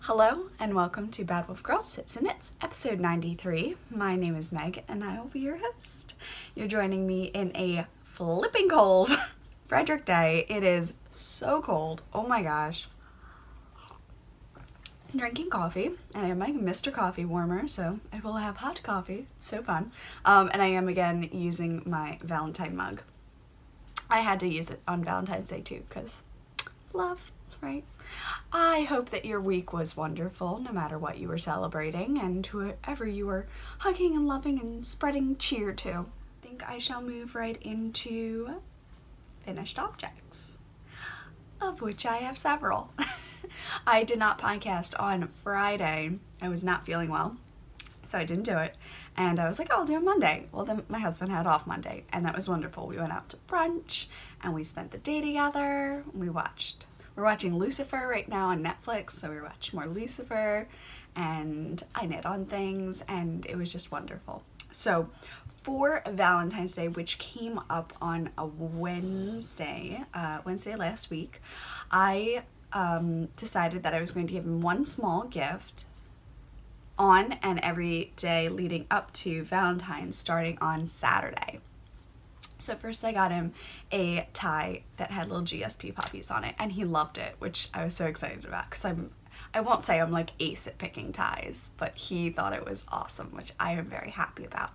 Hello and welcome to Bad Wolf Girl Sits and Knits, episode 93. My name is Meg and I will be your host. You're joining me in a flipping cold Frederick day. It is so cold. Oh my gosh. I'm drinking coffee and I have my Mr. Coffee warmer, so I will have hot coffee. So fun. And I am again using my Valentine mug. I had to use it on Valentine's Day too because love, right? I hope that your week was wonderful, no matter what you were celebrating, and whoever you were hugging and loving and spreading cheer to. I think I shall move right into finished objects, of which I have several. I did not podcast on Friday. I was not feeling well, so I didn't do it. And I was like, oh, I'll do it Monday. Well, then my husband had off Monday, and that was wonderful. We went out to brunch, and we spent the day together. We're watching Lucifer right now on Netflix, so we watched more Lucifer, and I knit on things, and it was just wonderful. So for Valentine's Day, which came up on a Wednesday last week, I decided that I was going to give him one small gift on and every day leading up to Valentine's, starting on Saturday. So first I got him a tie that had little GSP poppies on it, and he loved it, which I was so excited about because I won't say I'm like ace at picking ties, but he thought it was awesome, which I am very happy about.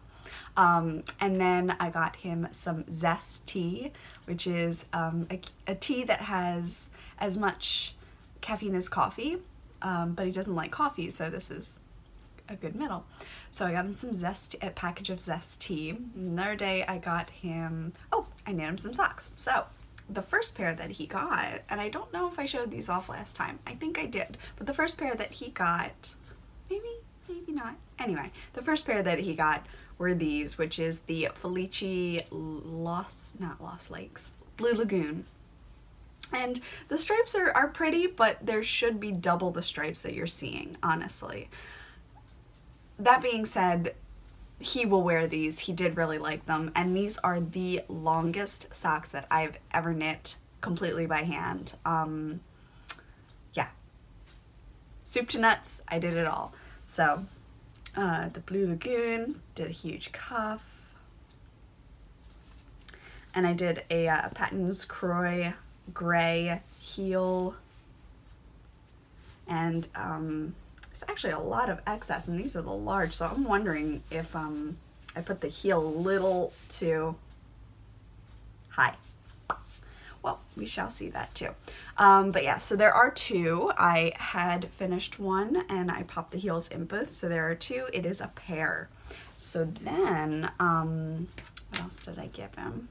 And then I got him some Zest tea, which is a tea that has as much caffeine as coffee, but he doesn't like coffee, so this is a good middle. So I got him some a package of Zest tea. Another day I got him, I knit him some socks. So the first pair that he got, and I don't know if I showed these off last time, I think I did, but the first pair that he got, maybe not. Anyway, the first pair that he got were these, which is the Felici not Lost Lakes, Blue Lagoon. And the stripes are pretty, but there should be double the stripes that you're seeing, honestly. That being said, he will wear these. He did really like them, and these are the longest socks that I've ever knit completely by hand. Yeah. Soup to nuts, I did it all. So, the Blue Lagoon, did a huge cuff. And I did a Patons Kroy gray heel. And, there's actually a lot of excess, and these are the large, so I'm wondering if I put the heel a little too high. Well, we shall see that too. But yeah, so there are two. I had finished one, and I popped the heels in both, so there are two. It is a pair. So then, what else did I give him?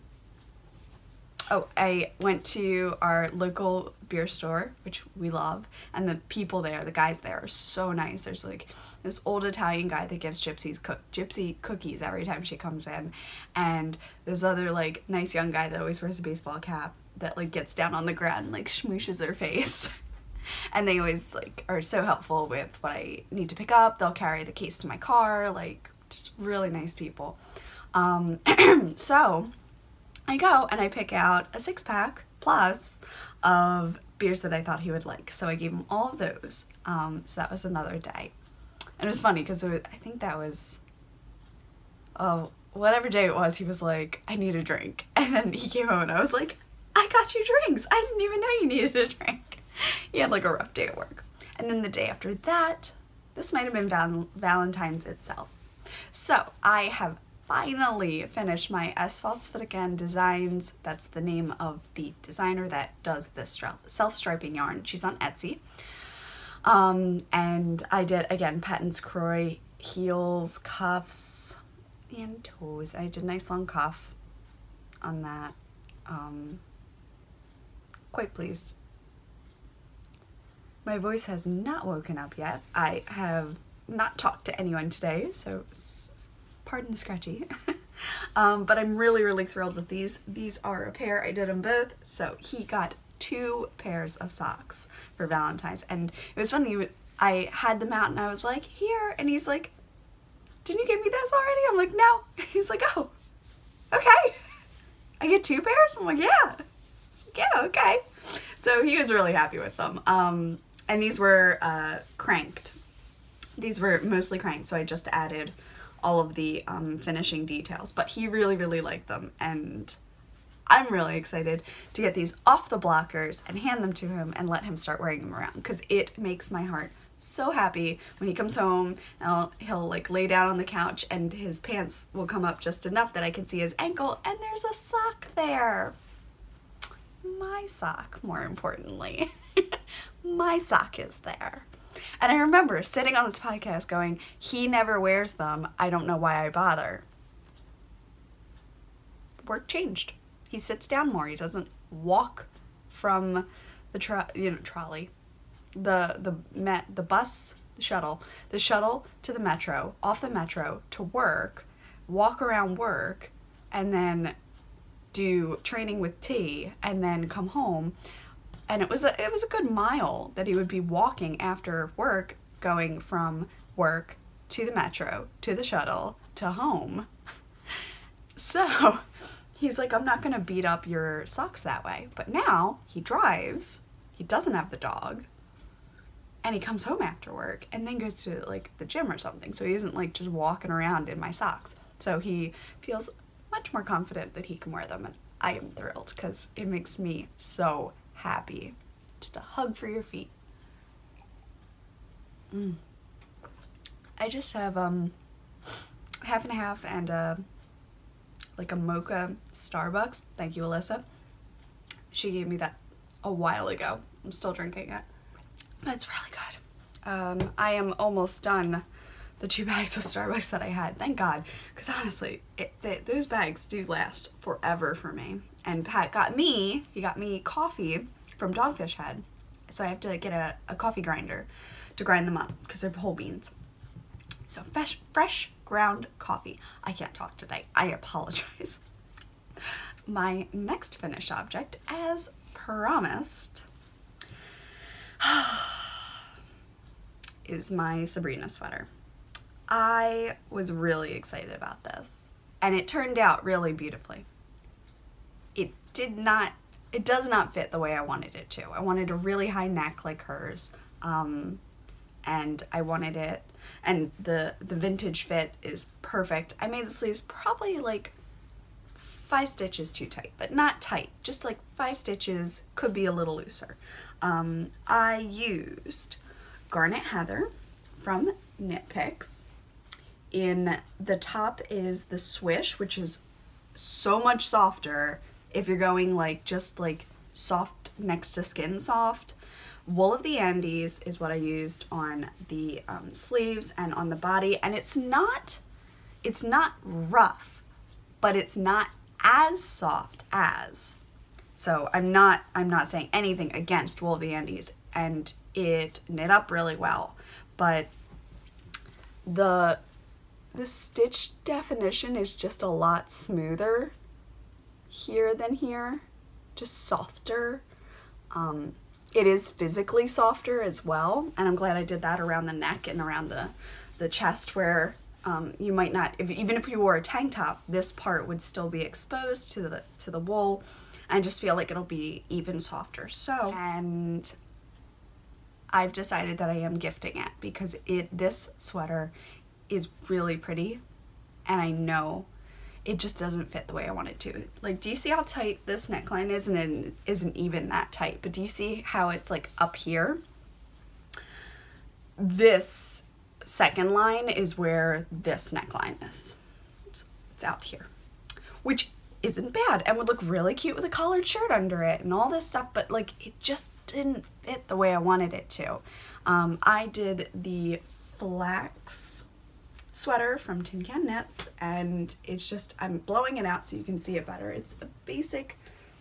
Oh, I went to our local beer store, which we love, and the people there, the guys there are so nice. There's like this old Italian guy that gives Gypsy cookies every time she comes in, and this other like nice young guy that always wears a baseball cap that like gets down on the ground and like schmooshes her face. And they always like are so helpful with what I need to pick up. They'll carry the case to my car, like just really nice people. So I go and I pick out a 6-pack plus of beers that I thought he would like. So I gave him all of those. So that was another day. And it was funny because I think that was, whatever day it was, he was like, I need a drink. And then he came home and I was like, I got you drinks. I didn't even know you needed a drink. He had like a rough day at work. And then the day after that, this might have been Valentine's itself. So I have finally finished my Svart Designs. That's the name of the designer that does this self-striping yarn. She's on Etsy. And I did, again, Patons Kroy heels, cuffs, and toes. I did a nice long cuff on that. Quite pleased. My voice has not woken up yet. I have not talked to anyone today, so pardon the scratchy. But I'm really thrilled with these. These are a pair. I did them both. So he got 2 pairs of socks for Valentine's. And it was funny, I had them out and I was like, here. And he's like, didn't you give me those already? I'm like, no. He's like, oh, okay. I get 2 pairs? I'm like, yeah. He's like, yeah, okay. So he was really happy with them. And these were cranked. These were mostly cranked, so I just added all of the finishing details. But he really, really liked them, and I'm really excited to get these off the blockers and hand them to him and let him start wearing them around, because it makes my heart so happy when he comes home and he'll like lay down on the couch and his pants will come up just enough that I can see his ankle and there's a sock there. My sock, more importantly. My sock is there. And I remember sitting on this podcast going, he never wears them. I don't know why I bother. Work changed. He sits down more. He doesn't walk from the trolley, the bus, the shuttle to the metro, off the metro to work, walk around work, and then do training with T, and then come home. And it was a good mile that he would be walking after work, going from work to the metro, to the shuttle, to home. So he's like, I'm not going to beat up your socks that way. But now he drives, he doesn't have the dog, and he comes home after work and then goes to like the gym or something. So he isn't like just walking around in my socks. So he feels much more confident that he can wear them. And I am thrilled because it makes me so happy. Just a hug for your feet. I just have half and a half and like a mocha Starbucks. Thank you, Alyssa. She gave me that a while ago. I'm still drinking it. But it's really good. I am almost done the 2 bags of Starbucks that I had. Thank God. Because honestly, those bags do last forever for me. And Pat got me coffee from Dogfish Head. So I have to get a coffee grinder to grind them up because they're whole beans. So fresh ground coffee. I can't talk today. I apologize. My next finished object, as promised, is my Sabrina sweater. I was really excited about this, and it turned out really beautifully. It does not fit the way I wanted it to. I wanted a really high neck like hers, and I wanted it, and the vintage fit is perfect. I made the sleeves probably like 5 stitches too tight, but not tight, just like 5 stitches, could be a little looser. I used Garnet Heather from Knit Picks. In the top is the Swish, which is so much softer if you're going like just like soft next to skin soft. Wool of the Andes is what I used on the sleeves and on the body, and it's not rough, but it's not as soft as. So I'm not saying anything against Wool of the Andes, and it knit up really well, but the stitch definition is just a lot smoother here than here, just softer. It is physically softer as well, and I'm glad I did that around the neck and around the chest where you might not, even if you wore a tank top, this part would still be exposed to the wool. I just feel like it'll be even softer. So, and I've decided that I am gifting it because this sweater is really pretty, and I know it just doesn't fit the way I want it to. Like, do you see how tight this neckline is? And it isn't even that tight, but do you see how it's like up here? This second line is where this neckline is. It's out here, which isn't bad and would look really cute with a collared shirt under it and all this stuff, but like it just didn't fit the way I wanted it to. I did the flax sweater from Tin Can Knits, and it's just, I'm blowing it out so you can see it better. It's a basic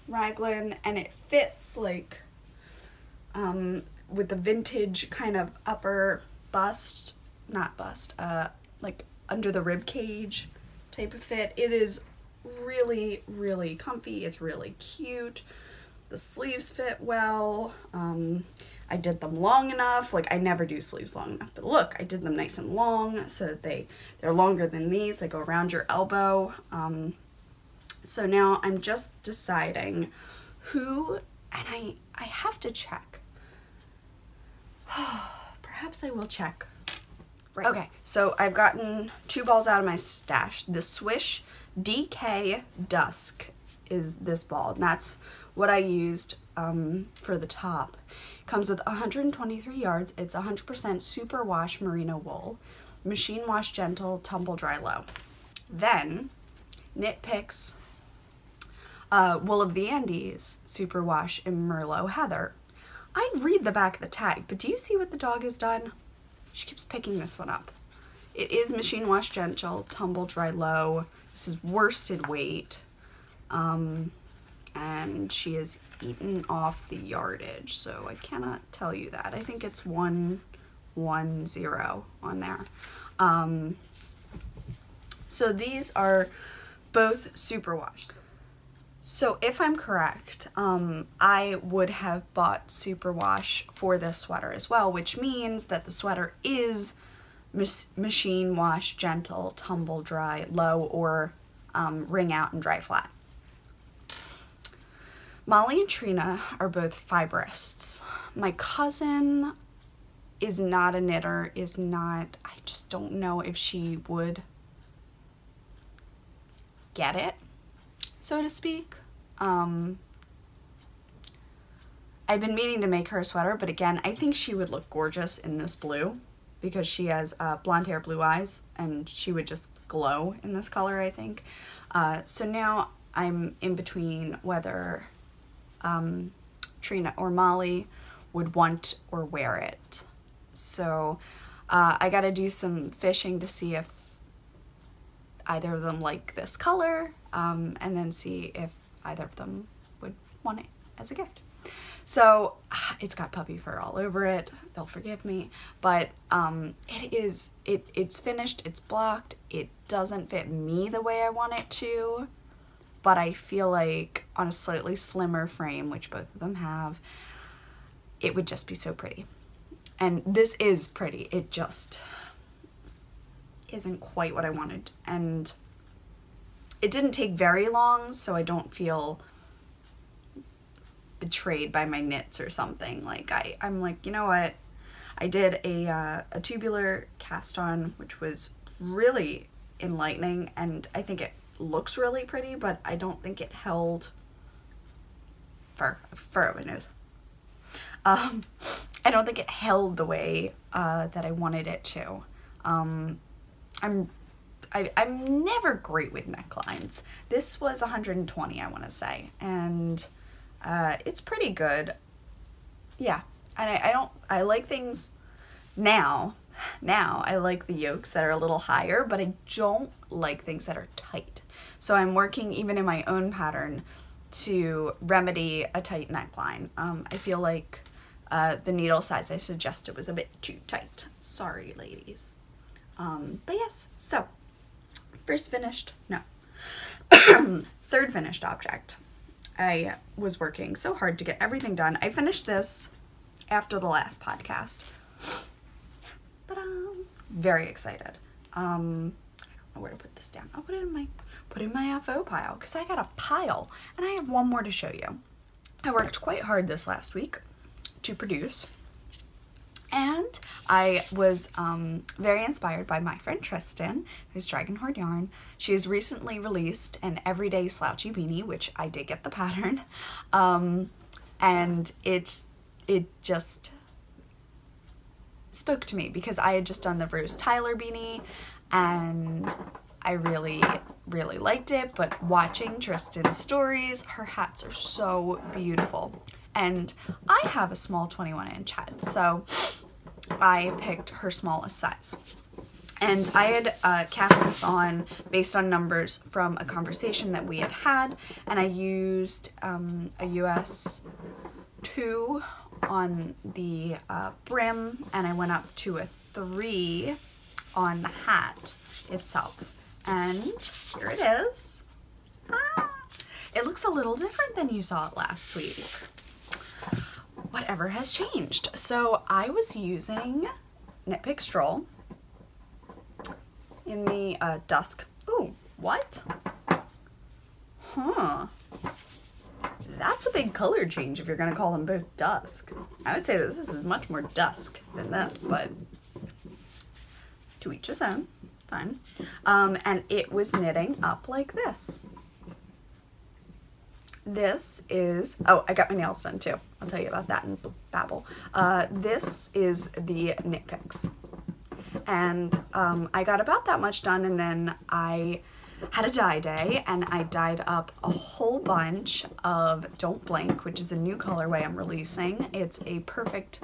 raglan, and it fits like with the vintage kind of upper bust, not bust, like under the rib cage type of fit. It is really, really comfy. It's really cute. The sleeves fit well. I did them long enough. Like, I never do sleeves long enough, but look, I did them nice and long so that they're longer than these. They go around your elbow. So now I'm just deciding who, and I have to check. Perhaps I will check. Right. Okay, so I've gotten 2 balls out of my stash. The Swish DK Dusk is this ball, and that's what I used for the top. Comes with 123 yards. It's 100% superwash merino wool, machine wash gentle, tumble dry low. Then Knit Picks Wool of the Andes superwash in Merlot Heather. I'd read the back of the tag, but do you see what the dog has done? She keeps picking this one up. It is machine wash gentle, tumble dry low. This is worsted weight. And she has eaten off the yardage, so I cannot tell you that. I think it's 110 on there. So these are both superwash. So if I'm correct, I would have bought superwash for this sweater as well, which means that the sweater is machine wash gentle, tumble dry low, or wring out and dry flat. Molly and Trina are both fiberists. My cousin is not a knitter, I just don't know if she would get it, so to speak. I've been meaning to make her a sweater, but again, I think she would look gorgeous in this blue because she has blonde hair, blue eyes, and she would just glow in this color, I think. So now I'm in between whether Trina or Molly would want or wear it. So I gotta do some fishing to see if either of them like this color, and then see if either of them would want it as a gift. So it's got puppy fur all over it. They'll forgive me, but it's finished, it's blocked. It doesn't fit me the way I want it to, but I feel like on a slightly slimmer frame, which both of them have, it would just be so pretty. And this is pretty, it just isn't quite what I wanted. And it didn't take very long, so I don't feel betrayed by my knits or something. Like I'm like, you know what? I did a tubular cast on, which was really enlightening, and I think it looks really pretty, but I don't think it held fur at my nose. I don't think it held the way that I wanted it to. I'm never great with necklines. This was 120, I want to say, and it's pretty good. Yeah, and I like things now I like the yokes that are a little higher, but I don't like things that are tight. So I'm working even in my own pattern to remedy a tight neckline. I feel like the needle size I suggested was a bit too tight. Sorry, ladies. But yes, so third finished object. I was working so hard to get everything done. I finished this after the last podcast, but I'm very excited. I don't know where to put this down. I'll put it in my FO pile, because I got a pile, and I have one more to show you. I worked quite hard this last week to produce, and I was very inspired by my friend Tristan, who's Dragonhorde Yarn. She has recently released an everyday slouchy beanie, which I did get the pattern, and it just spoke to me because I had just done the Rose Tyler beanie, and I really, really liked it, but watching Tristan's stories, her hats are so beautiful. And I have a small 21-inch head, so I picked her smallest size. And I had cast this on based on numbers from a conversation that we had had, and I used a US 2 on the brim, and I went up to a 3 on the hat itself. And here it is. It looks a little different than you saw it last week. Whatever has changed. So I was using Knit Pick Stroll in the dusk. Ooh, what? Huh. That's a a big color change if you're going to call them both dusk. I would say that this is much more dusk than this, but to each his own. Fine. And it was knitting up like this. This is, oh, I got my nails done too. I'll tell you about that in Babel. This is the Knit Picks. And I got about that much done, and then I had a dye day, and I dyed up a whole bunch of Don't Blink, which is a new colorway I'm releasing. It's a perfect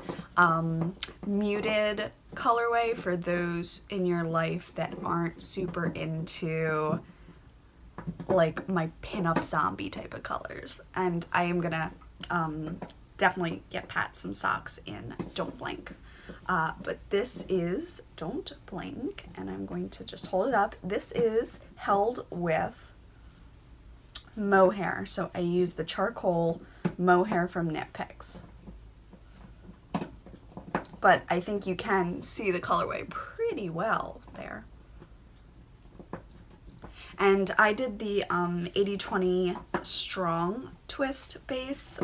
muted colorway for those in your life that aren't super into like my pinup zombie type of colors. And I am gonna definitely get Pat some socks in Don't Blink. But this is Don't Blink, and I'm going to just hold it up. This is held with mohair, so I use the charcoal mohair from Knit Picks. But I think you can see the colorway pretty well there. And I did the 80/20 strong twist base,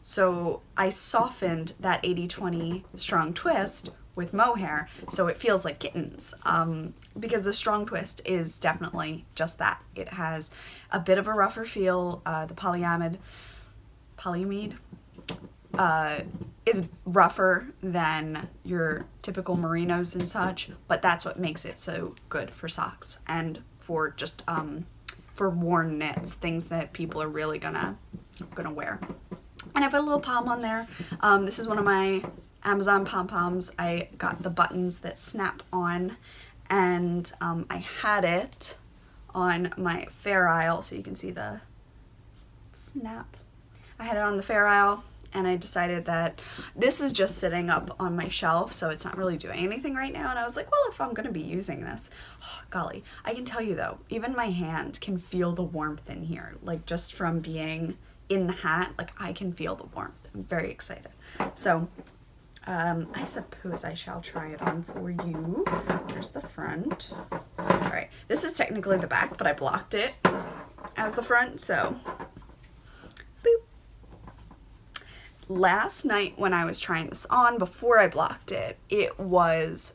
so I softened that 80/20 strong twist with mohair, so it feels like kittens, because the strong twist is definitely just that. It has a bit of a rougher feel. The polyamide is rougher than your typical merinos and such, but that's what makes it so good for socks and for just for worn knits, things that people are really gonna wear. And I put a little pom on there. This is one of my Amazon pom-poms. I got the buttons that snap on, and I had it on my Fair Isle, so you can see the snap. I had it on the Fair Isle, and I decided that this is just sitting up on my shelf, so it's not really doing anything right now. And I was like, well, if I'm gonna be using this, oh, golly, I can tell you though, even my hand can feel the warmth in here, like just from being in the hat, like I can feel the warmth. I'm very excited. So I suppose I shall try it on for you. Here's the front. All right, this is technically the back, but I blocked it as the front, so boop. Last night when I was trying this on, before I blocked it, it was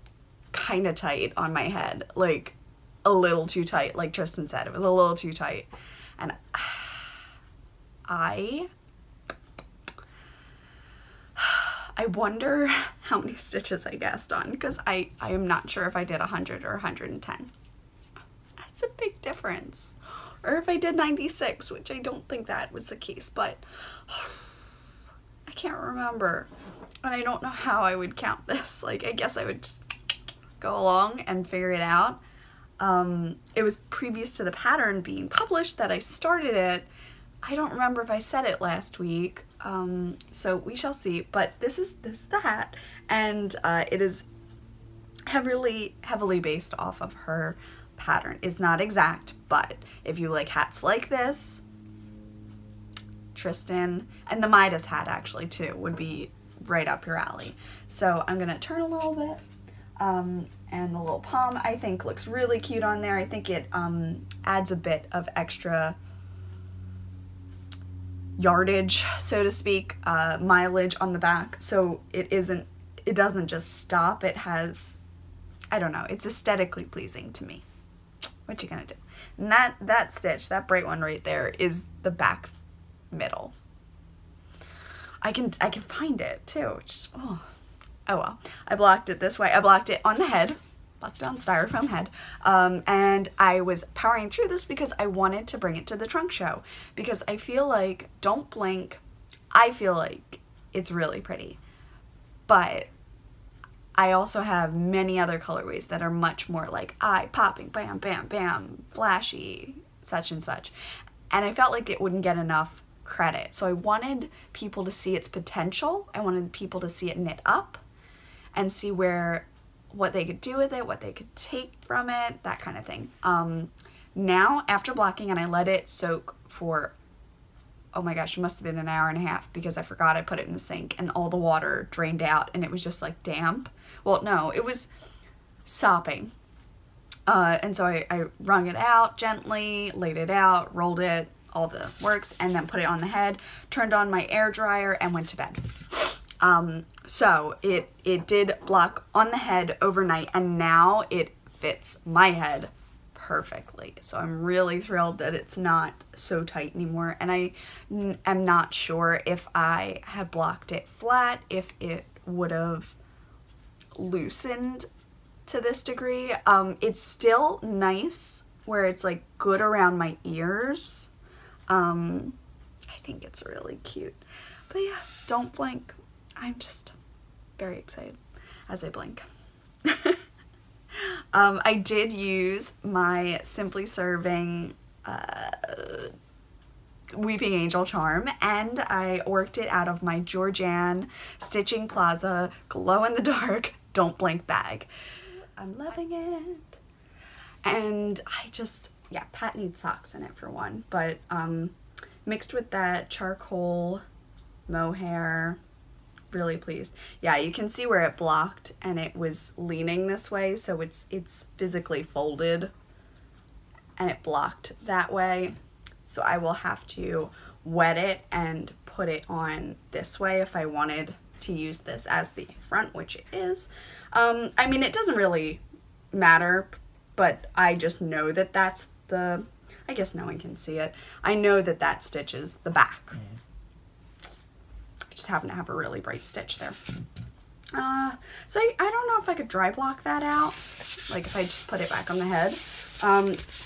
kind of tight on my head, like a little too tight, like Tristan said, it was a little too tight. And I wonder how many stitches I guessed on, because I am not sure if I did 100 or 110. That's a big difference. Or if I did 96, which I don't think that was the case, but I can't remember. And I don't know how I would count this. Like, I guess I would just go along and figure it out. It was previous to the pattern being published that I started it. I don't remember if I said it last week, so we shall see. But this is the hat, and it is heavily based off of her pattern. It's not exact, but if you like hats like this, Tristan, and the Midas hat actually too, would be right up your alley. So I'm gonna turn a little bit, and the little pom I think looks really cute on there. I think it adds a bit of extra yardage, so to speak, mileage on the back, so it doesn't just stop. It has, I don't know, it's aesthetically pleasing to me. What you gonna do? And that stitch, that bright one right there, is the back middle. I can find it too. Just, oh well. I blocked it this way. I blocked it on the head, blocked it on styrofoam head, and I was powering through this because I wanted to bring it to the trunk show, because I feel like Don't Blink, I feel like it's really pretty, but I also have many other colorways that are much more like eye-popping, bam, bam, bam, flashy, such and such, and I felt like it wouldn't get enough credit. So I wanted people to see its potential. I wanted people to see it knit up and see what they could do with it, what they could take from it, that kind of thing. Now, after blocking, and I let it soak for, oh my gosh, it must have been an hour and a half, because I forgot I put it in the sink and all the water drained out and it was just like damp. Well, no, it was sopping. And so I wrung it out gently, laid it out, rolled it, all the works, and then put it on the head, turned on my air dryer, and went to bed. So it did block on the head overnight, and now it fits my head perfectly. So I'm really thrilled that it's not so tight anymore, and I am not sure if I had blocked it flat, if it would have loosened to this degree. It's still nice where it's like good around my ears. I think it's really cute. But yeah, don't blink. I'm just very excited as I blink. I did use my Simply Serving Weeping Angel charm, and I worked it out of my Georgianne Stitching Plaza glow-in-the-dark Don't Blink bag. I'm loving it. And I just, yeah, Pat needs socks in it for one, but mixed with that charcoal mohair, really pleased. Yeah, you can see where it blocked and it was leaning this way, so it's physically folded and it blocked that way. So I will have to wet it and put it on this way if I wanted to use this as the front, which it is. I mean, it doesn't really matter, but I just know that that's the, I guess no one can see it. I know that that stitch is the back. I just happen to have a really bright stitch there. So I don't know if I could dry block that out, like if I just put it back on the head.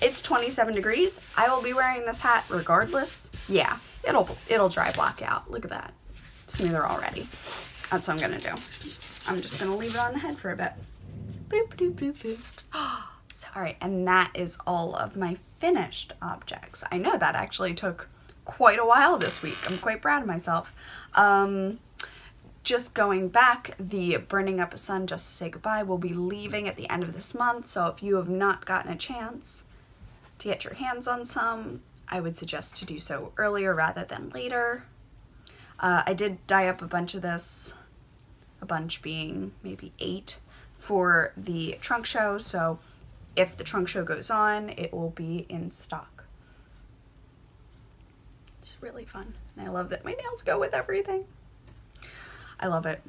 It's 27 degrees. I will be wearing this hat regardless. Yeah, it'll dry block out. Look at that. Smoother already. That's what I'm gonna do. I'm just gonna leave it on the head for a bit. Boop, boop, boop, boop. Sorry, and that is all of my finished objects. I know that actually took quite a while this week. I'm quite proud of myself. Just going back, the Burning Up a Sun Just to Say Goodbye will be leaving at the end of this month, so if you have not gotten a chance to get your hands on some, I would suggest to do so earlier rather than later. I did dye up a bunch of this, a bunch being maybe 8, for the trunk show, so if the trunk show goes on, it will be in stock. It's really fun, and I love that my nails go with everything. I love it.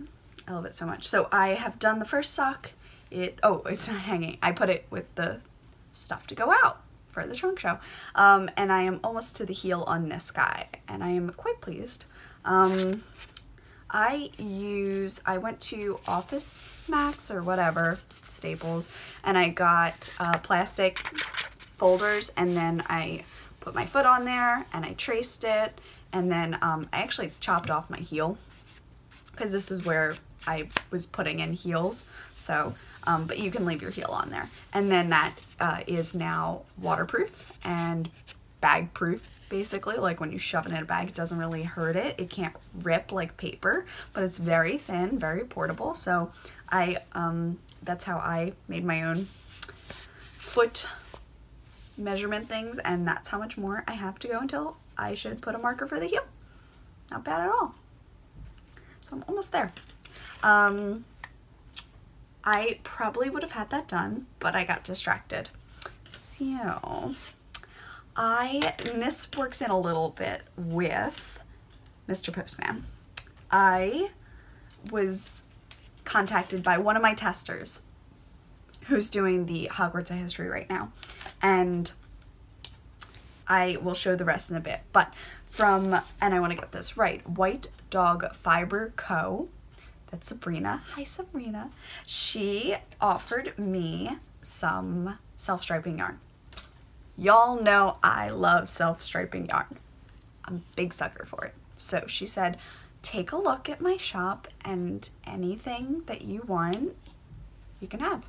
I love it so much. So I have done the first sock. It's not hanging. I put it with the stuff to go out for the trunk show. And I am almost to the heel on this guy, and I am quite pleased. I went to Office Max or whatever, Staples, and I got plastic folders, and then I put my foot on there and I traced it, and then I actually chopped off my heel, because this is where I was putting in heels, so, but you can leave your heel on there. And then that is now waterproof and bag proof, basically. Like when you shove it in a bag, it doesn't really hurt it. It can't rip like paper, but it's very thin, very portable. So that's how I made my own foot measurement things, and that's how much more I have to go until I should put a marker for the heel. Not bad at all. So I'm almost there. I probably would have had that done, but I got distracted. So and this works in a little bit with Mr. Postman. I was contacted by one of my testers who's doing the Hogwarts of History right now, and I will show the rest in a bit, but and I want to get this right, White Dog Fiber Co. That's Sabrina. Hi, Sabrina. She offered me some self-striping yarn. Y'all know I love self-striping yarn. I'm a big sucker for it. So she said, take a look at my shop, and anything that you want, you can have.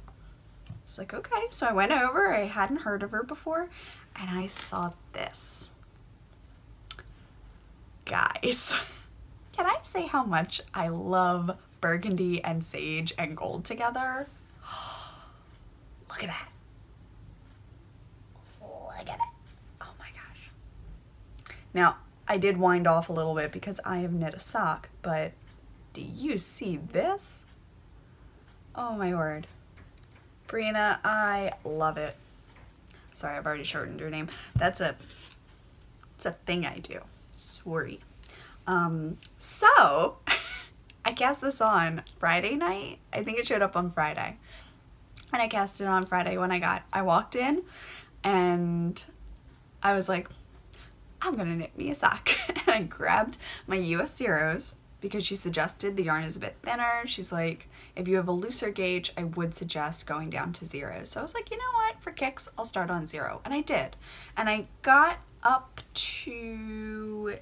It's like, okay. So I went over, I hadn't heard of her before, and I saw this. Guys, can I say how much I love burgundy and sage and gold together? Look at that. Look at it. Oh my gosh. Now, I did wind off a little bit because I have knit a sock, but do you see this? Oh my word. Brina, I love it. Sorry, I've already shortened your name. That's a It's a thing I do. Sorry. So I cast this on Friday night. I think it showed up on Friday. And I cast it on Friday when I walked in and I was like, I'm gonna knit me a sock. And I grabbed my US Zeros because she suggested the yarn is a bit thinner. She's like, if you have a looser gauge, I would suggest going down to 0. So I was like, you know what, for kicks, I'll start on 0. And I did. And I got up to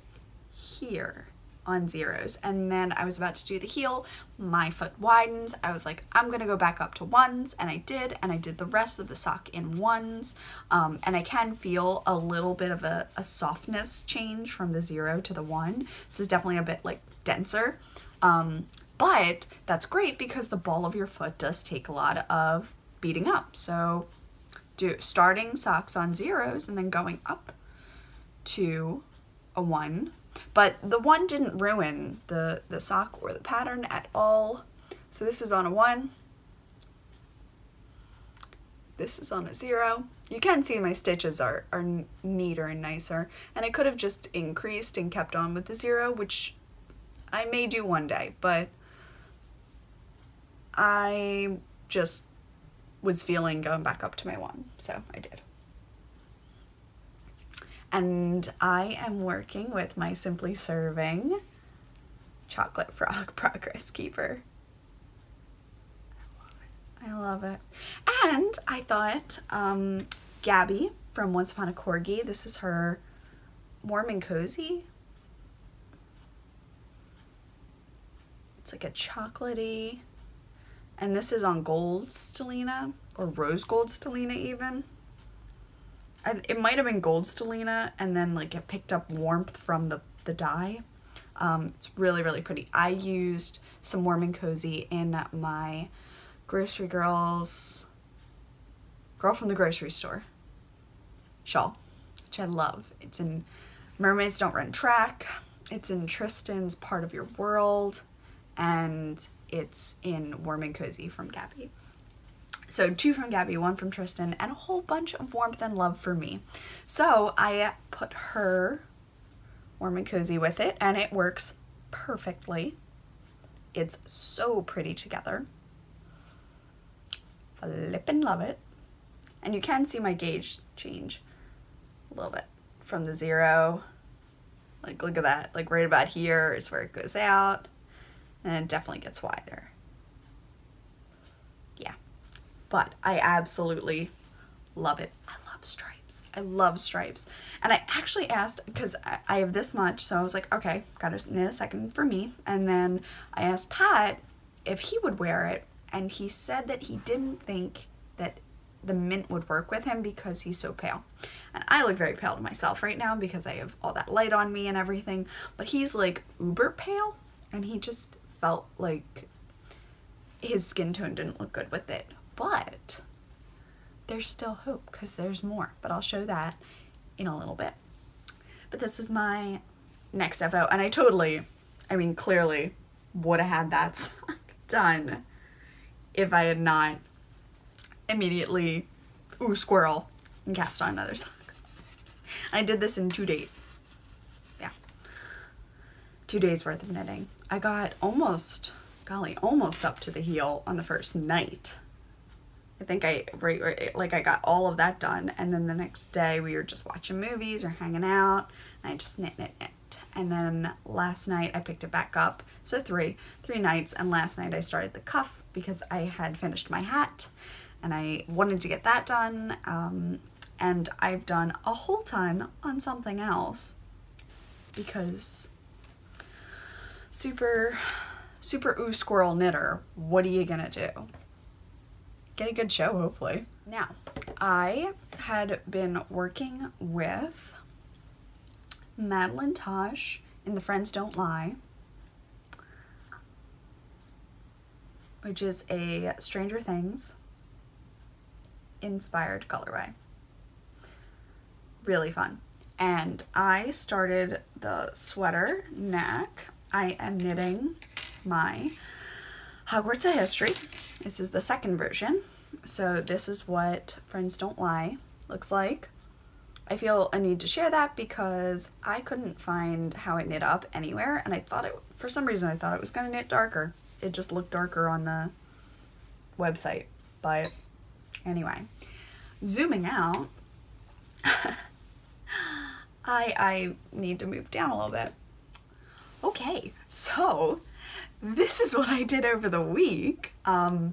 here on 0s, and then I was about to do the heel, my foot widens. I was like, I'm gonna go back up to 1s, and I did the rest of the sock in 1s, and I can feel a little bit of a softness change from the 0 to the 1. This is definitely a bit like denser, but that's great because the ball of your foot does take a lot of beating up. So starting socks on 0s and then going up to a 1. But the 1 didn't ruin the sock or the pattern at all. So this is on a 1. This is on a 0. You can see my stitches are neater and nicer. And I could have just increased and kept on with the 0, which I may do one day. But I just was feeling going back up to my 1. So I did. And I am working with my Simply Serving Chocolate Frog Progress Keeper. I love it. And I thought Gabby from Once Upon a Corgi, this is her Warm and Cozy. It's like a chocolatey, and this is on gold stellina, or rose gold stellina even. It might have been gold stellina and then like it picked up warmth from the dye. It's really, really pretty. I used some Warm and Cozy in my Grocery Girl from the Grocery Store shawl, which I love. It's in Mermaids Don't Run Track. It's in Tristan's Part of Your World, and it's in Warm and Cozy from Gabby. So 2 from Gabby, 1 from Tristan, and a whole bunch of warmth and love for me. So I put her Warm and Cozy with it, and it works perfectly. It's so pretty together. Flippin' love it. And you can see my gauge change a little bit from the 0. Like, look at that. Like, right about here is where it goes out, and it definitely gets wider. Yeah. But I absolutely love it. I love stripes. I love stripes. And I actually asked, because I have this much, so I was like, okay, gotta knit a second for me. And then I asked Pat if he would wear it, and he said that he didn't think that the mint would work with him because he's so pale. And I look very pale to myself right now because I have all that light on me and everything, but he's like uber pale, and he just felt like his skin tone didn't look good with it. But there's still hope because there's more, but I'll show that in a little bit. But this is my next FO, and I mean, clearly would have had that sock done if I had not immediately, squirrel, and cast on another sock. I did this in 2 days. Yeah. 2 days worth of knitting. I got almost up to the heel on the first night. I think I got all of that done, and then the next day we were just watching movies or hanging out, and I just knit. And then last night I picked it back up. So three nights, and last night I started the cuff because I had finished my hat, and I wanted to get that done, and I've done a whole ton on something else because super squirrel knitter, what are you gonna do? Get a good show, hopefully. Now, I had been working with Madeline Tosh in the Friends Don't Lie, which is a Stranger Things inspired colorway. Really fun. And I started the sweater neck. I am knitting my Hogwarts of History. This is the second version. So this is what Friends Don't Lie looks like I feel a need to share that because I couldn't find how it knit up anywhere, and I thought it, for some reason I thought it was going to knit darker. It just looked darker on the website, but anyway, zooming out, I need to move down a little bit. Okay, so this is what I did over the week. I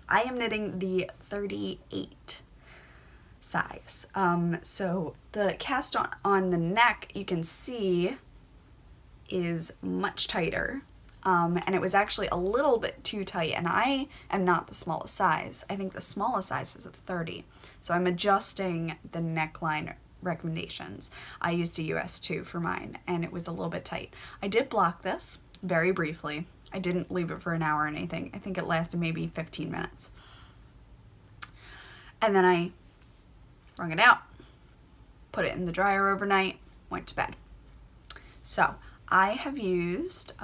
am knitting the 38 size. So the cast on the neck, you can see, is much tighter. And it was actually a little bit too tight, and I am not the smallest size. I think the smallest size is a 30. So I'm adjusting the neckline recommendations. I used a US 2 for mine, and it was a little bit tight. I did block this very briefly. I didn't leave it for an hour or anything. I think it lasted maybe 15 minutes. And then I wrung it out, put it in the dryer overnight, went to bed. So I have used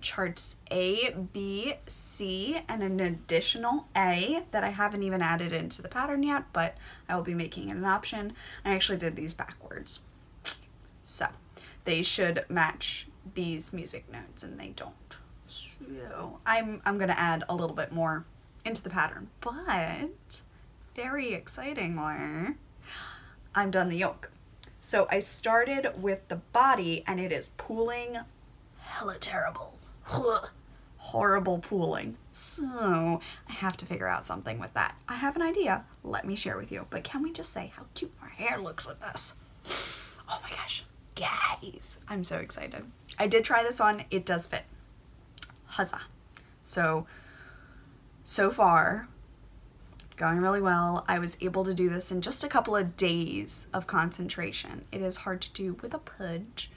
charts A, B, C, and an additional A that I haven't even added into the pattern yet, but I will be making it an option. I actually did these backwards. So they should match these music notes, and they don't. So I'm gonna add a little bit more into the pattern, but very excitingly, I'm done the yoke. So I started with the body, and it is pooling hella terrible. Horrible pooling. So I have to figure out something with that. I have an idea. Let me share with you. But can we just say how cute my hair looks with this? Oh my gosh. Guys, I'm so excited. I did try this on. It does fit. Huzzah. So far, going really well. I was able to do this in just a couple of days of concentration. It is hard to do with a pudge.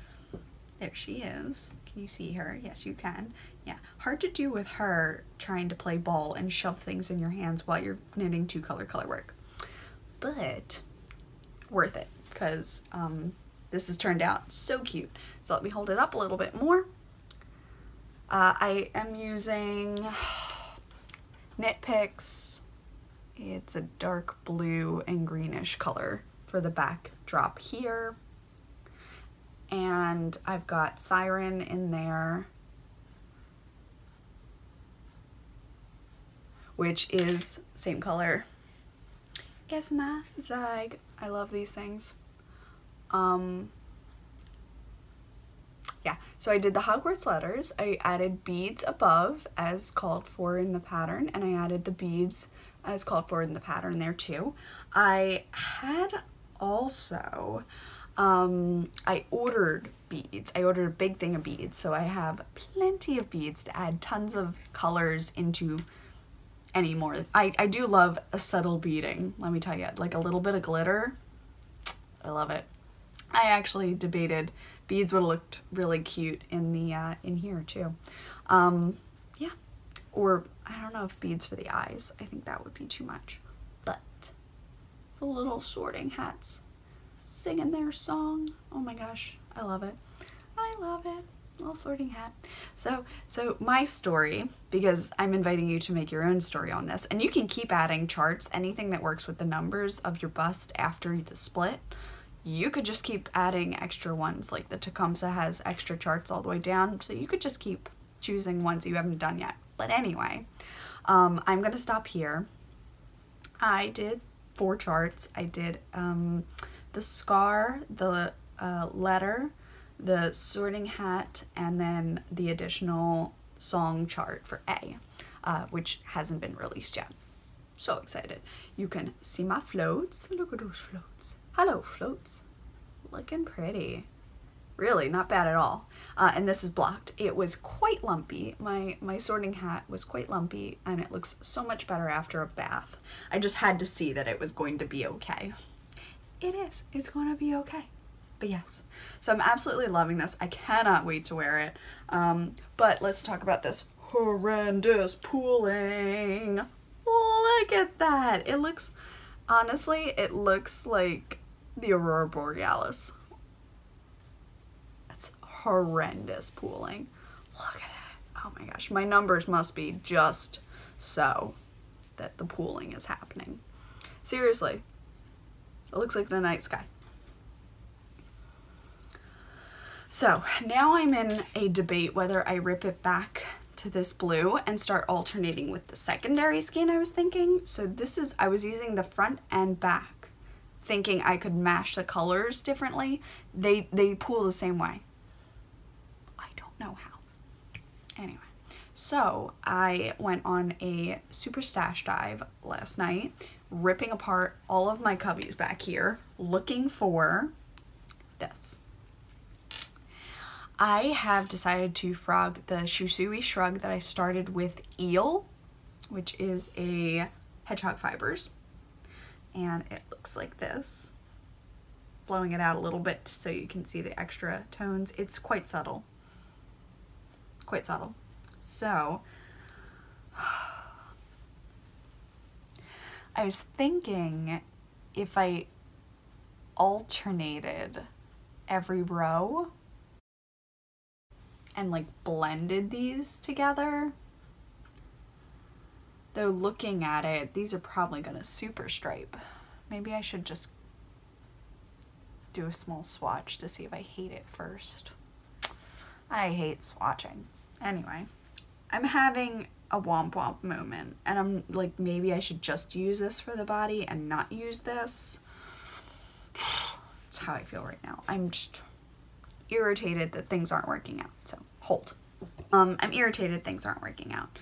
There she is. Can you see her? Yes, you can. Yeah, hard to do with her trying to play ball and shove things in your hands while you're knitting two-color color work. But worth it, because this has turned out so cute. So let me hold it up a little bit more. I am using Knit Picks. It's a dark blue and greenish color for the backdrop here. And I've got Siren in there, which is same color as my Zweig. I love these things. Yeah, so I did the Hogwarts letters. I added beads above as called for in the pattern, and I added the beads as called for in the pattern there too. I had also, I ordered beads. I ordered a big thing of beads, so I have plenty of beads to add tons of colors into any more. I do love a subtle beading, let me tell you, like a little bit of glitter. I love it. I actually debated beads would have looked really cute in the in here too. Yeah, or I don't know if beads for the eyes. I think that would be too much. But the little sorting hats singing their song. Oh my gosh, I love it. I love it. Little sorting hat. So my story, because I'm inviting you to make your own story on this, and you can keep adding charts, anything that works with the numbers of your bust after the split. You could just keep adding extra ones, like the Tecumseh has extra charts all the way down, so you could just keep choosing ones you haven't done yet. But anyway, I'm going to stop here. I did 4 charts. I did the scar, the letter, the sorting hat, and then the additional song chart for A, which hasn't been released yet. So excited. You can see my floats. Look at those floats. Hello, floats. Looking pretty. Really, not bad at all. And this is blocked. It was quite lumpy. My sorting hat was quite lumpy, and it looks so much better after a bath. I just had to see that it was going to be okay. It is. It's going to be okay. But yes, so I'm absolutely loving this. I cannot wait to wear it. But let's talk about this horrendous pooling. Look at that. It looks, honestly, it looks like the Aurora Borealis. It's horrendous pooling. Look at it. Oh my gosh, my numbers must be just so that the pooling is happening. Seriously. It looks like the night sky. So now I'm in a debate whether I rip it back to this blue and start alternating with the secondary skein I was thinking. So I was using the front and back, thinking I could mash the colors differently. They pool the same way. I don't know how. Anyway, so I went on a super stash dive last night, ripping apart all of my cubbies back here, looking for this. I have decided to frog the Shusui Shrug that I started with Eel, which is a hedgehog fibers. And it looks like this. Blowing it out a little bit so you can see the extra tones. It's quite subtle. Quite subtle. So, I was thinking if I alternated every row and like blended these together. Though looking at it, these are probably gonna super stripe. Maybe I should just do a small swatch to see if I hate it first. I hate swatching. Anyway, I'm having a womp womp moment and I'm like, maybe I should just use this for the body and not use this. That's how I feel right now. I'm just irritated that things aren't working out. So hold. I'm irritated things aren't working out.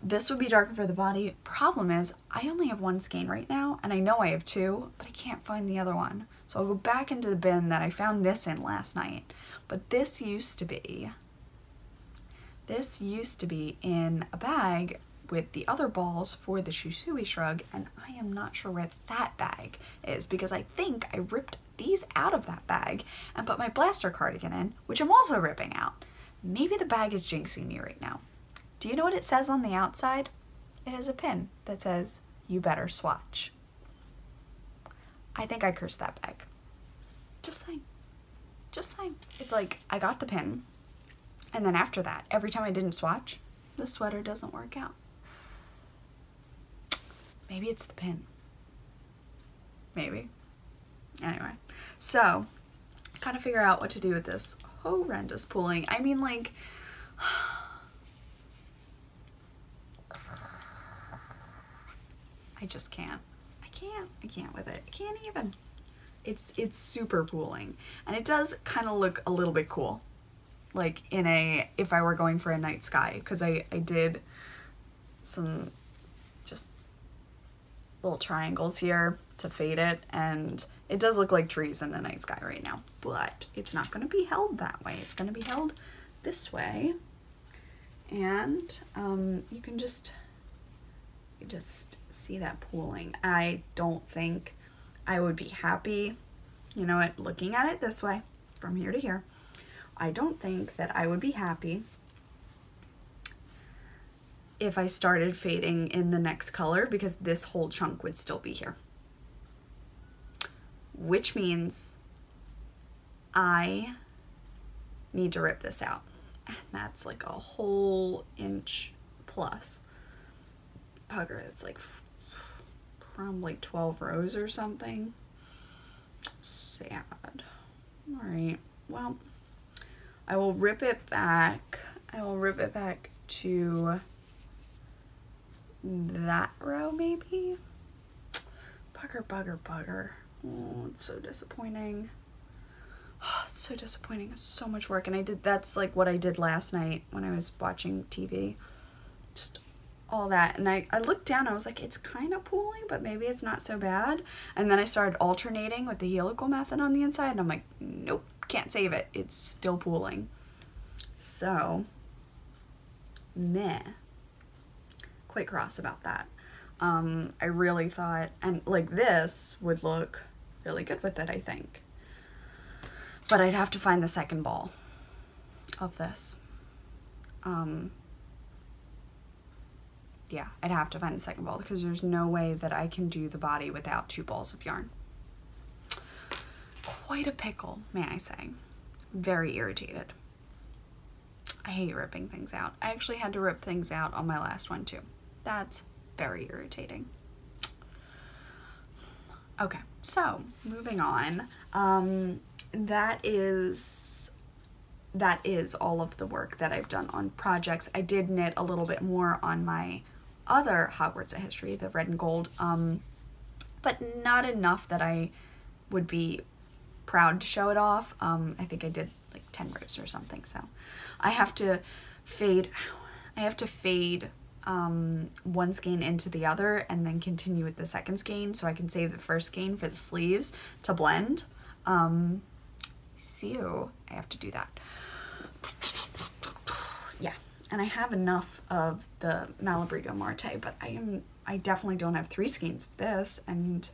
This would be darker for the body. Problem is, I only have one skein right now, and I know I have two, but I can't find the other one. So I'll go back into the bin that I found this in last night. But this used to be in a bag with the other balls for the Shusui Shrug, and I am not sure where that bag is because I think I ripped these out of that bag and put my blaster cardigan in, which I'm also ripping out. Maybe the bag is jinxing me right now. Do you know what it says on the outside? It has a pin that says, "You better swatch." I think I cursed that bag. Just saying. Just saying. It's like, I got the pin, and then after that, every time I didn't swatch, the sweater doesn't work out. Maybe it's the pin. Maybe. Anyway, so gotta figure out what to do with this horrendous pooling. I mean, like, I just can't. I can't with it. I can't even. It's super pooling, and it does kind of look a little bit cool, like if I were going for a night sky, because I did some just little triangles here to fade it, and it does look like trees in the night sky right now, but it's not going to be held that way. It's going to be held this way, and you can just see that pooling. I don't think I would be happy, you know what, looking at it this way from here to here, I don't think that I would be happy if I started fading in the next color, because this whole chunk would still be here. Which means I need to rip this out. And that's like a whole inch plus. Bugger, it's like from like 12 rows or something. Sad. All right, well, I will rip it back. I will rip it back to that row maybe. Bugger, bugger, bugger. Oh, it's so disappointing. Oh, it's so disappointing. It's so much work, and that's like what I did last night when I was watching TV. Just all that, and I looked down, I was like, it's kind of pooling, but maybe it's not so bad. And then I started alternating with the helical method on the inside, and I'm like, nope, can't save it. It's still pooling. So, meh. Quite cross about that. I really thought, and like this would look really good with it, I think. But I'd have to find the second ball of this. Yeah, I'd have to find the second ball because there's no way that I can do the body without 2 balls of yarn. Quite a pickle, may I say. Very irritated. I hate ripping things out. I actually had to rip things out on my last one too. That's very irritating. Okay, So moving on, that is all of the work that I've done on projects. I did knit a little bit more on my other Hogwarts History, the red and gold, but not enough that I would be proud to show it off. I think I did like 10 rows or something, so I have to fade one skein into the other and then continue with the second skein so I can save the first skein for the sleeves to blend. So I have to do that. Yeah, and I have enough of the Malabrigo Marte, but I definitely don't have 3 skeins of this, and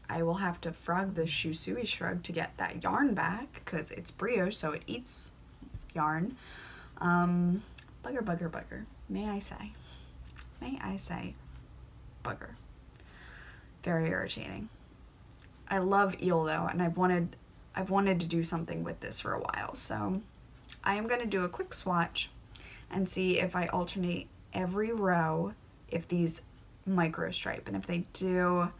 I will have to frog the Shusui Shrug to get that yarn back because it's brioche, so it eats yarn. Bugger, bugger, bugger. May I say, bugger. Very irritating. I love eel though, and I've wanted to do something with this for a while, so I am going to do a quick swatch and see if I alternate every row if these micro stripe, and if they do,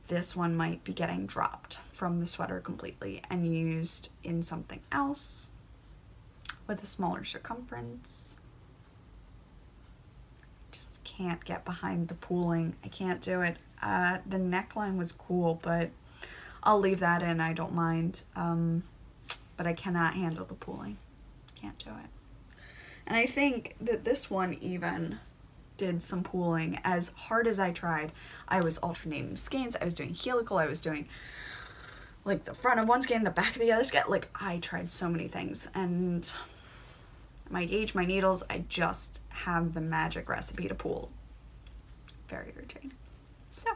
this one might be getting dropped from the sweater completely and used in something else with a smaller circumference. Just can't get behind the pooling. I can't do it. The neckline was cool, but I'll leave that in, I don't mind. But I cannot handle the pooling. Can't do it. And I think that this one even did some pooling. As hard as I tried, I was alternating skeins, I was doing helical, I was doing like the front of one skein, the back of the other skein. Like, I tried so many things, and my gauge, my needles, I just have the magic recipe to pool. Very irritating. So,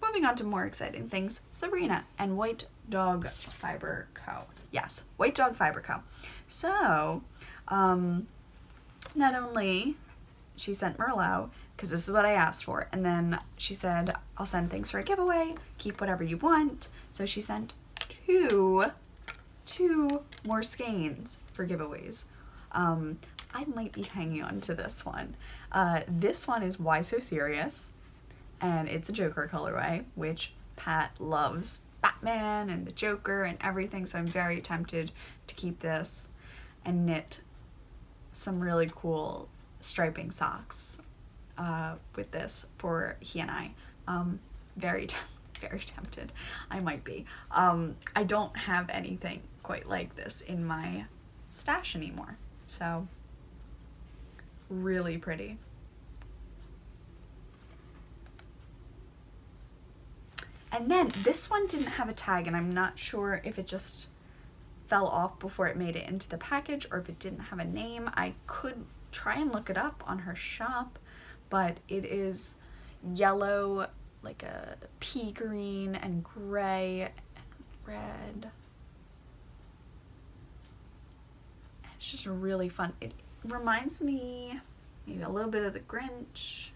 moving on to more exciting things, Sabrina and White Dog Fiber Co. Yes, White Dog Fiber Co. So, not only she sent Merlot, because this is what I asked for, and then she said, I'll send things for a giveaway, keep whatever you want. So she sent two more skeins for giveaways. I might be hanging on to this one. This one is Why So Serious, and it's a Joker colorway, which Pat loves Batman and the Joker and everything, so I'm very tempted to keep this and knit some really cool striping socks with this for he and I. Very tempted. I might be. I don't have anything quite like this in my stash anymore, so really pretty. And then this one didn't have a tag, and I'm not sure if it just fell off before it made it into the package or if it didn't have a name. I could try and look it up on her shop, but it is yellow, like a pea green and gray and red. It's just really fun. It reminds me maybe a little bit of the Grinch,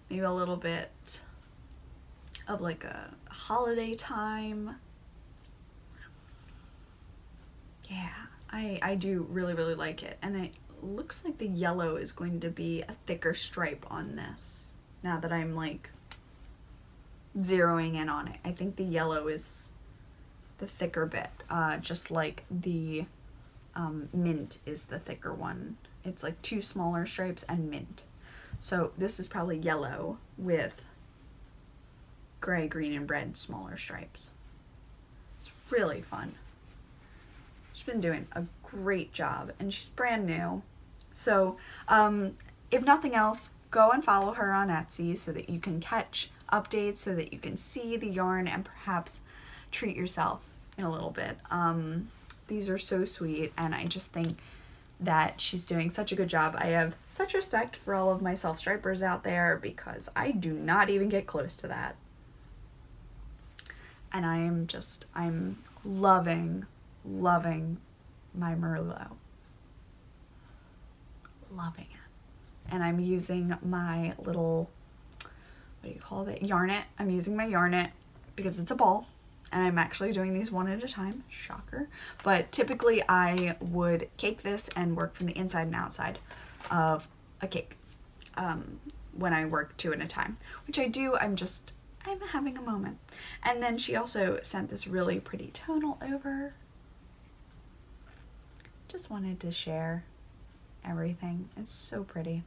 maybe a little bit of like a holiday time. Yeah, I do really like it, and it looks like the yellow is going to be a thicker stripe on this now that I'm like zeroing in on it. I think the yellow is the thicker bit, just like the mint is the thicker one. It's like 2 smaller stripes and mint. So this is probably yellow with gray, green, and red smaller stripes. It's really fun. She's been doing a great job, and she's brand new. So if nothing else, go and follow her on Etsy so that you can catch updates, so that you can see the yarn and perhaps treat yourself in a little bit. These are so sweet, and I just think that she's doing such a good job. I have such respect for all of my self-stripers out there because I do not even get close to that. And I'm loving my Merlot. Loving it. And I'm using my little, what do you call it? Yarnet. I'm using my Yarnet because it's a ball, and I'm actually doing these one at a time. Shocker. But typically I would cake this and work from the inside and outside of a cake when I work 2 at a time, which I do. I'm just I'm having a moment. And then she also sent this really pretty tonal over. Just wanted to share everything. It's so pretty.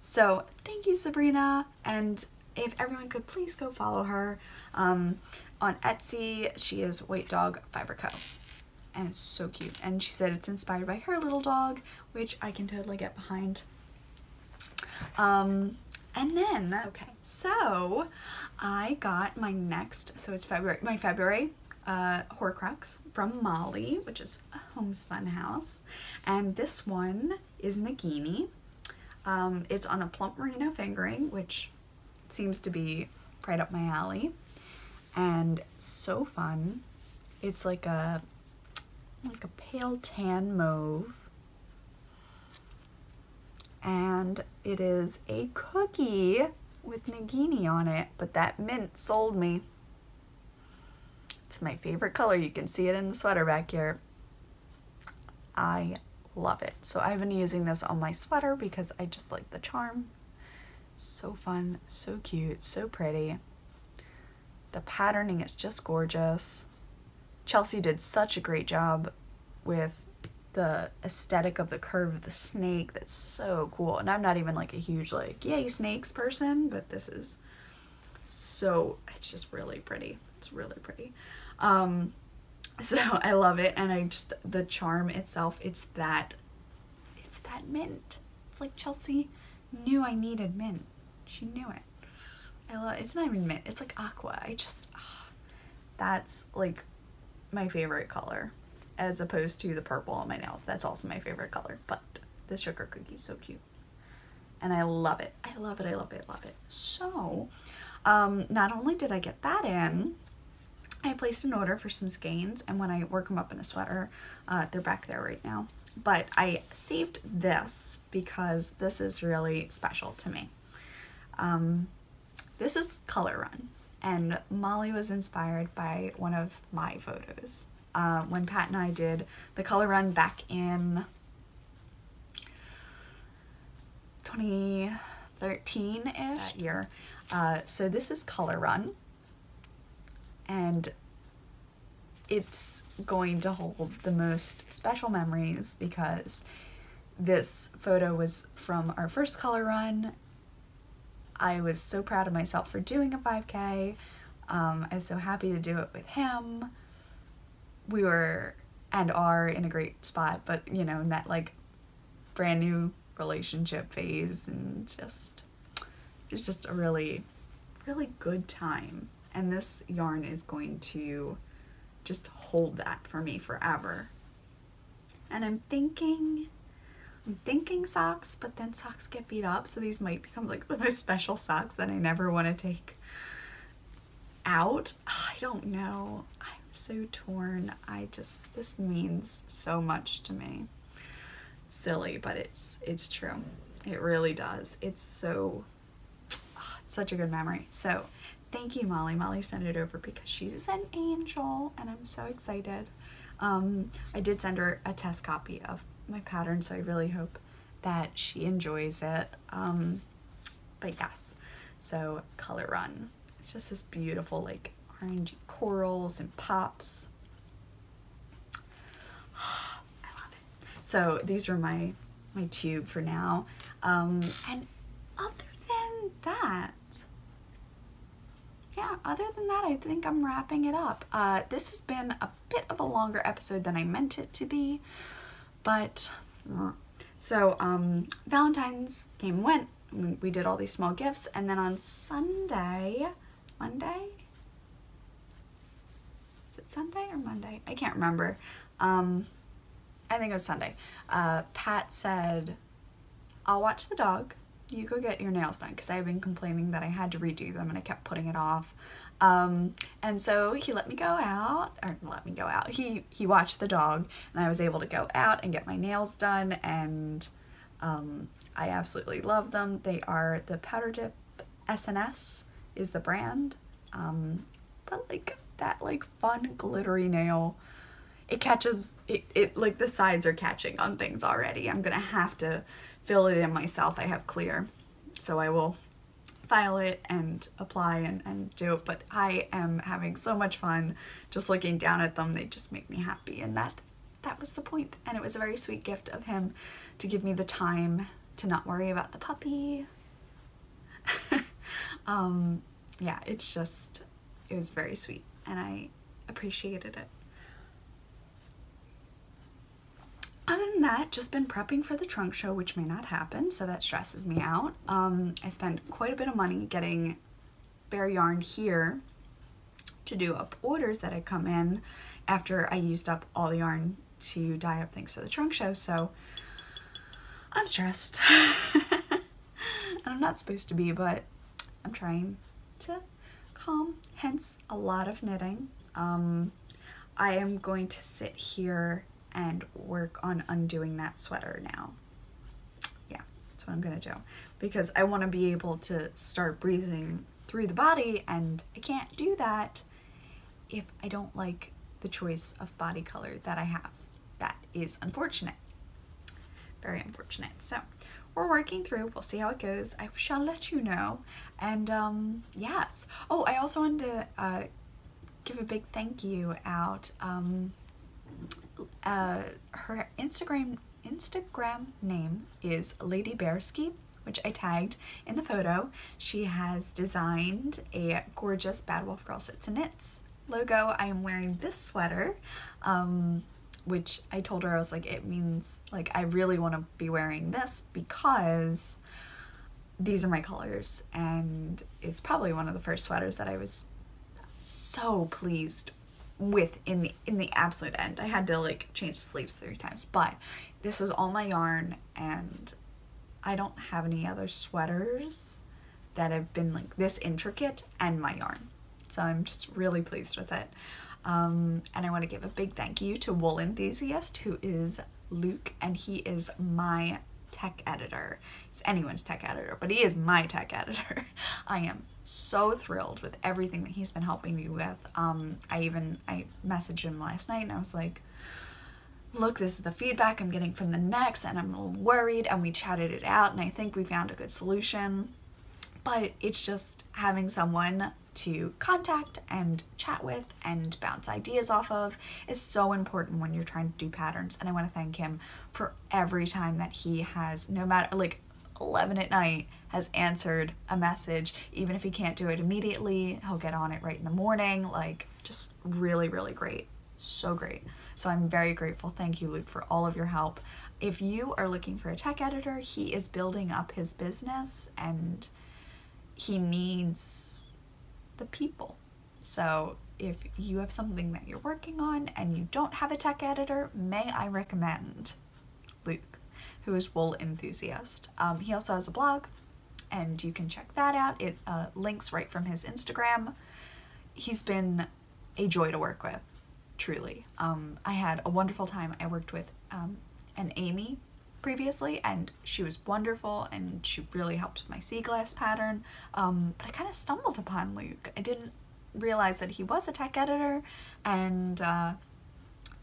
So thank you, Sabrina, and if everyone could please go follow her on Etsy. She is White Dog Fiber Co. And it's so cute. And she said it's inspired by her little dog, which I can totally get behind. And then, okay, so I got my next, so it's February, my February Horcrux from Molly, which is a Homespun House. And this one is Nagini. It's on a plump merino fingering, which seems to be right up my alley. And so fun. It's like a pale tan mauve. And it is a cookie with Nagini on it, but that mint sold me. It's my favorite color. You can see it in the sweater back here. I love it. So I've been using this on my sweater because I just like the charm. So fun, so cute, so pretty. The patterning is just gorgeous. Chelsea did such a great job with the aesthetic of the curve of the snake. That's so cool. And I'm not even like a huge like yay snakes person, but this is so, it's just really pretty. It's really pretty. So I love it, and I just, the charm itself, it's that mint. It's like Chelsea knew I needed mint. She knew it. I love, it's not even mint, it's like aqua. I just, that's like my favorite color, as opposed to the purple on my nails. That's also my favorite color, but this sugar cookie is so cute. And I love it. I love it, I love it, I love it. So, not only did I get that in, I placed an order for some skeins, and when I work them up in a sweater, they're back there right now. But I saved this because this is really special to me. This is Color Run, and Molly was inspired by one of my photos. When Pat and I did the Color Run back in 2013-ish, that year. So this is Color Run, and it's going to hold the most special memories because this photo was from our first Color Run. I was so proud of myself for doing a 5K. I was so happy to do it with him. We were and are in a great spot, but you know, in that like brand new relationship phase, and just, it's just a really, really good time. And this yarn is going to just hold that for me forever. And I'm thinking socks, but then socks get beat up, so these might become like the most special socks that I never want to take out. I don't know. I'm so torn. This means so much to me. It's silly, but it's true. It really does. It's so, it's such a good memory. So thank you, Molly. Molly sent it over because she's an angel, and I'm so excited. I did send her a test copy of my pattern, so I really hope that she enjoys it. But yes, so Color Run. It's just this beautiful like orangey corals and pops. I love it. So these were my tube for now. And other than that, yeah, other than that, I think I'm wrapping it up. This has been a bit of a longer episode than I meant it to be, but so Valentine's came and went. We did all these small gifts, and then on Sunday, Monday? Is it Sunday or Monday? I can't remember. I think it was Sunday. Pat said, I'll watch the dog. You go get your nails done, because I've been complaining that I had to redo them and I kept putting it off. And so he let me go out, or let me go out. He watched the dog, and I was able to go out and get my nails done, and I absolutely love them. They are the Powder Dip SNS is the brand. But like that like fun glittery nail, it catches, it like the sides are catching on things already. I'm gonna have to fill it in myself. I have clear, so I will file it and apply and do it, but I am having so much fun just looking down at them. They just make me happy, and that was the point. And it was a very sweet gift of him to give me the time to not worry about the puppy. Yeah, it was very sweet, and I appreciated it. Other than that, just been prepping for the trunk show, which may not happen, so that stresses me out. I spent quite a bit of money getting bare yarn here to do up orders that had come in after I used up all the yarn to dye up things for the trunk show, so I'm stressed. And I'm not supposed to be, but I'm trying to calm, hence a lot of knitting. I am going to sit here and work on undoing that sweater now. Yeah, that's what I'm gonna do, because I want to be able to start breathing through the body, and I can't do that if I don't like the choice of body color that I have. That is unfortunate, very unfortunate. So we're working through, we'll see how it goes. I shall let you know. And yes, oh, I also wanted to give a big thank you out. Her Instagram name is Lady Bearsky, which I tagged in the photo. She has designed a gorgeous Bad Wolf Girl Sits and Knits logo. I am wearing this sweater, which I told her, I was like, it means, like, I really want to be wearing this because these are my colors, and it's probably one of the first sweaters that I was so pleased with in the absolute end. I had to like change the sleeves 3 times, but this was all my yarn, and I don't have any other sweaters that have been like this intricate and my yarn, so I'm just really pleased with it. And I want to give a big thank you to Wool Enthusiast, who is Luke, and he is my tech editor. He's anyone's tech editor, but he is my tech editor. I am so thrilled with everything that he's been helping me with. I messaged him last night and I was like, look, this is the feedback I'm getting from the necks, and I'm a little worried, and we chatted it out, and I think we found a good solution. But it's just having someone to contact and chat with and bounce ideas off of is so important when you're trying to do patterns. And I want to thank him for every time that he has, no matter, like 11 at night, has answered a message. Even if he can't do it immediately, he'll get on it right in the morning. Like, just really, really great. So great. So I'm very grateful. Thank you, Luke, for all of your help. If you are looking for a tech editor, he is building up his business and he needs the people. So if you have something that you're working on and you don't have a tech editor, may I recommend Luke, who is Wool Enthusiast. He also has a blog, and you can check that out. It links right from his Instagram. He's been a joy to work with, truly. I had a wonderful time. I worked with an Amy previously, and she was wonderful, and she really helped with my sea glass pattern. But I kind of stumbled upon Luke. I didn't realize that he was a tech editor, and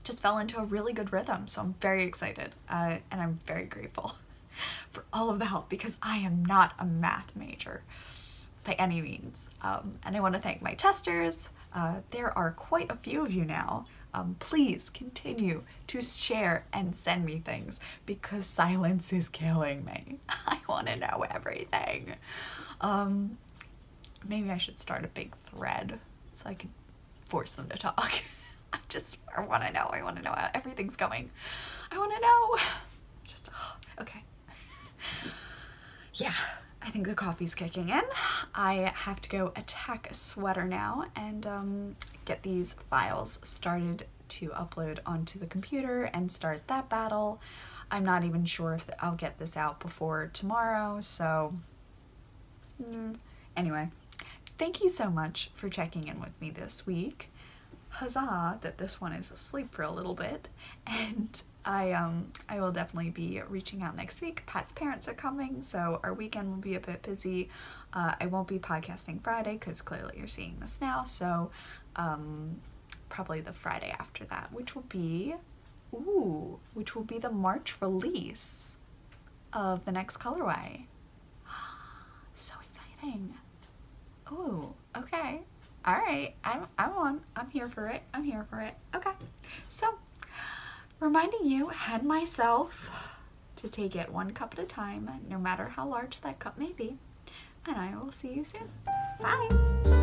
just fell into a really good rhythm. So I'm very excited, and I'm very grateful for all of the help, because I am not a math major by any means. And I want to thank my testers. There are quite a few of you now. Please continue to share and send me things, because silence is killing me. I want to know everything. Maybe I should start a big thread so I can force them to talk. I want to know. I want to know how everything's going. I want to know. It's just, okay. Yeah, I think the coffee's kicking in. I have to go attack a sweater now and get these files started to upload onto the computer and start that battle. I'm not even sure if I'll get this out before tomorrow, so anyway, thank you so much for checking in with me this week. Huzzah that this one is asleep for a little bit, and I will definitely be reaching out next week. Pat's parents are coming, so our weekend will be a bit busy. I won't be podcasting Friday because clearly you're seeing this now, so probably the Friday after that, which will be the March release of the next colorway. So excited. Dang. Ooh, okay. All right, I'm on. I'm here for it. I'm here for it. Okay. So, reminding you and myself to take it 1 cup at a time, no matter how large that cup may be. And I will see you soon. Bye.